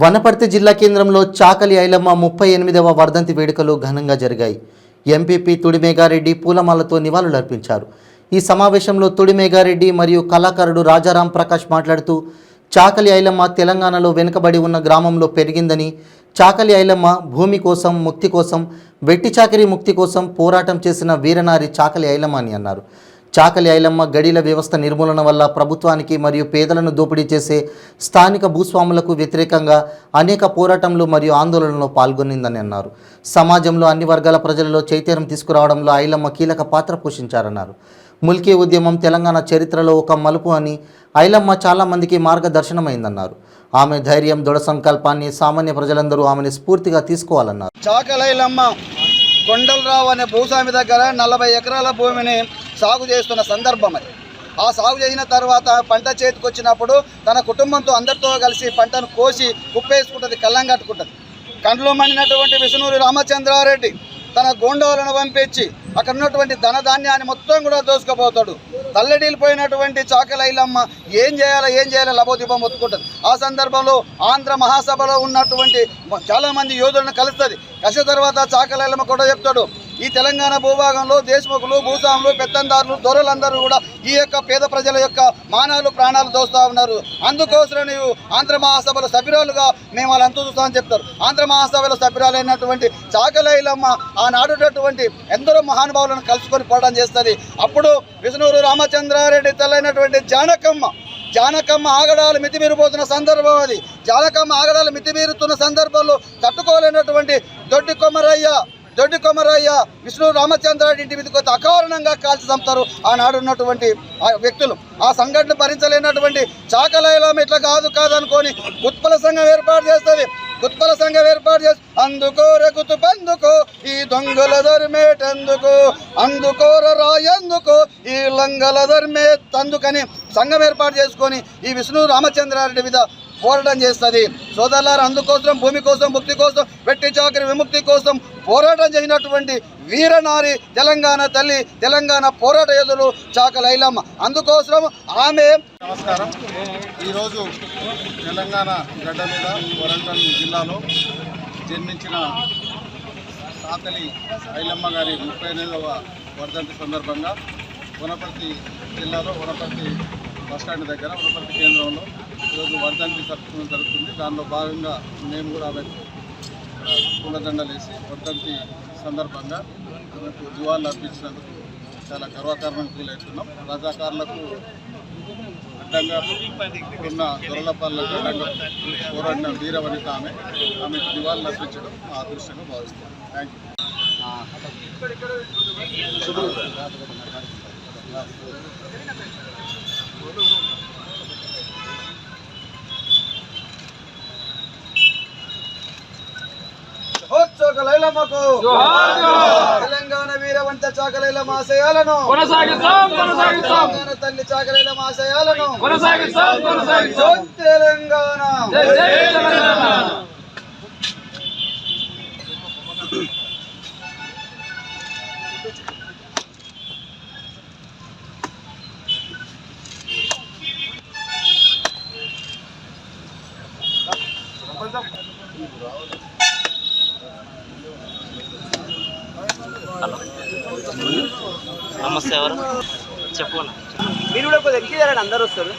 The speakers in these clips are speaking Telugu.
వనపర్తి జిల్లా కేంద్రంలో చాకలి ఐలమ్మ 38వ వర్ధంతి వేడుకలు ఘనంగా జరిగాయి. ఎంపీపీ తుడిమేఘారెడ్డి పూలమాలతో నివాళులర్పించారు. ఈ సమావేశంలో తుడిమేఘారెడ్డి మరియు కళాకారుడు రాజారాం ప్రకాష్ మాట్లాడుతూ చాకలి ఐలమ్మ తెలంగాణలో వెనుకబడి ఉన్న గ్రామంలో పెరిగిందని, చాకలి ఐలమ్మ భూమి కోసం, ముక్తి కోసం, వెట్టి చాకరీ ముక్తి కోసం పోరాటం చేసిన వీరనారి చాకలి ఐలమ్మ అని అన్నారు. చాకలి ఐలమ్మ గడిల వ్యవస్థ నిర్మూలన వల్ల ప్రభుత్వానికి మరియు పేదలను దోపిడీ చేసే స్థానిక భూస్వాములకు వ్యతిరేకంగా అనేక పోరాటంలో మరియు ఆందోళనలో పాల్గొనిందని అన్నారు. సమాజంలో అన్ని వర్గాల ప్రజలలో చైతన్యం తీసుకురావడంలో ఐలమ్మ కీలక పాత్ర పోషించారన్నారు. ముల్కీ ఉద్యమం తెలంగాణ చరిత్రలో ఒక మలుపు అని, ఐలమ్మ చాలామందికి మార్గదర్శనమైందన్నారు. ఆమె ధైర్యం, దృఢ సంకల్పాన్ని సామాన్య ప్రజలందరూ ఆమెను స్ఫూర్తిగా తీసుకోవాలన్నారు. చాకలి ఐలమ్మ కొండలరావు అనే భూస్వామి దగ్గర 40 ఎకరాల భూమిని సాగు చేస్తున్న సందర్భం అది. ఆ సాగు చేసిన తర్వాత పంట చేతికి వచ్చినప్పుడు తన కుటుంబంతో అందరితో కలిసి పంటను కోసి కుప్పేసుకుంటుంది, కళ్ళం కట్టుకుంటుంది. కండ్లు మండినటువంటి విష్ణూరి రామచంద్రారెడ్డి తన గోండోలను పంపించి అక్కడ ఉన్నటువంటి ధనధాన్యాన్ని మొత్తం కూడా దోసుకుపోతాడు. తల్లడిల్లిపోయినటువంటి చాకలి ఐలమ్మ ఏం చేయాలో లబోదిబం ఒత్తుకుంటుంది. ఆ సందర్భంలో ఆంధ్ర మహాసభలో ఉన్నటువంటి చాలామంది యోధులను కలుస్తుంది. కలిసిన తర్వాత చాకలి ఐలమ్మ కూడా చెప్తాడు, ఈ తెలంగాణ భూభాగంలో దేశముఖులు, భూస్వాములు, పెత్తందారులు, దొరలందరూ కూడా ఈ యొక్క పేద ప్రజల యొక్క మానాలు, ప్రాణాలు దోస్తూ ఉన్నారు. అందుకోసం నీవు ఆంధ్ర మహాసభలో సభ్యురాలుగా మేము వాళ్ళంతా చూస్తామని చెప్తారు. ఆంధ్ర మహాసభలో సభ్యురాలైనటువంటి చాకలి ఐలమ్మ ఆనాడున్నటువంటి ఎందరో మహానుభావులను కలుసుకొని పోవడం చేస్తుంది. అప్పుడు విష్ణూరు రామచంద్రారెడ్డి తల్లైనటువంటి జానకమ్మ ఆగడాలు మితిమీరిపోతున్న సందర్భం అది. జానకమ్మ ఆగడాలు మితిమీరుతున్న సందర్భంలో తట్టుకోలేనటువంటి దొడ్డి కొమరయ్య విష్ణూరు రామచంద్రారెడ్డి ఇంటి మీదకి వచ్చి అకారణంగా కాల్చి చంపుతారు ఆనాడు ఉన్నటువంటి వ్యక్తులు. ఆ సంఘటన భరించలేనటువంటి చాకలి ఐలమ్మ ఇట్లా కాదనుకొని ఉత్పల సంఘం ఏర్పాటు చేస్తుంది. ఉత్పల సంఘం ఏర్పాటు చేసి అందుకో రెగుతు పందుకో ఈ దొంగల దొరిమేటందుకు, అందుకోర రాయందుకు ఈ లంగల దొరిమే తందుకని సంఘం ఏర్పాటు చేసుకొని ఈ విష్ణు రామచంద్రారెడ్డి మీద పోరాటం చేస్తుంది. సోదరులారు, అందుకోసం భూమి కోసం, ముక్తి కోసం, వెట్టి చాకరీ విముక్తి కోసం పోరాటం చేసినటువంటి వీరనారి తెలంగాణ తల్లి, తెలంగాణ పోరాట యోధులు చాకలి ఐలమ్మ. అందుకోసం ఆమె. నమస్కారం. ఈరోజు తెలంగాణ గడ్డ మీద వరంగల్ జిల్లాలో జన్మించిన చాకలి ఐలమ్మ గారి 38వ వర్ధంతి సందర్భంగా వనపర్తి జిల్లాలో వనపర్తి బస్టాండ్ దగ్గర వనపర్తి కేంద్రంలో ఈరోజు వర్ధంతి జరుగుతుంది. దానిలో భాగంగా మేము కూడా ఆమెకు పూలదండలు వేసి వర్ధంతి సందర్భంగా ఆమెకు నివాళులు అర్పించినందుకు చాలా గర్వకారణం ఫీల్ అవుతున్నాం. రజాకారులకు అడ్డంగా ఉన్న దొరలపాలకు అడ్డంగా పోరాడిన వీరవనిత ఆమెకు నివాళులు అర్పించడం మా అదృష్టంగా భావిస్తున్నాం. Thank you. చాకలి ఐలమ్మకు తెలంగాణ వీరవంత చాకలి ఐలమ్మ ఆశయాలను తెలంగాణ తల్లి చాకలి ఐలమ్మ ఆశయాలను తెలంగాణ. నమస్తే, ఎవరు చెప్పు. మీరు కూడా కొద్దిగా ఎక్కిదారండి, అందరూ వస్తారు.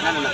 అట్లా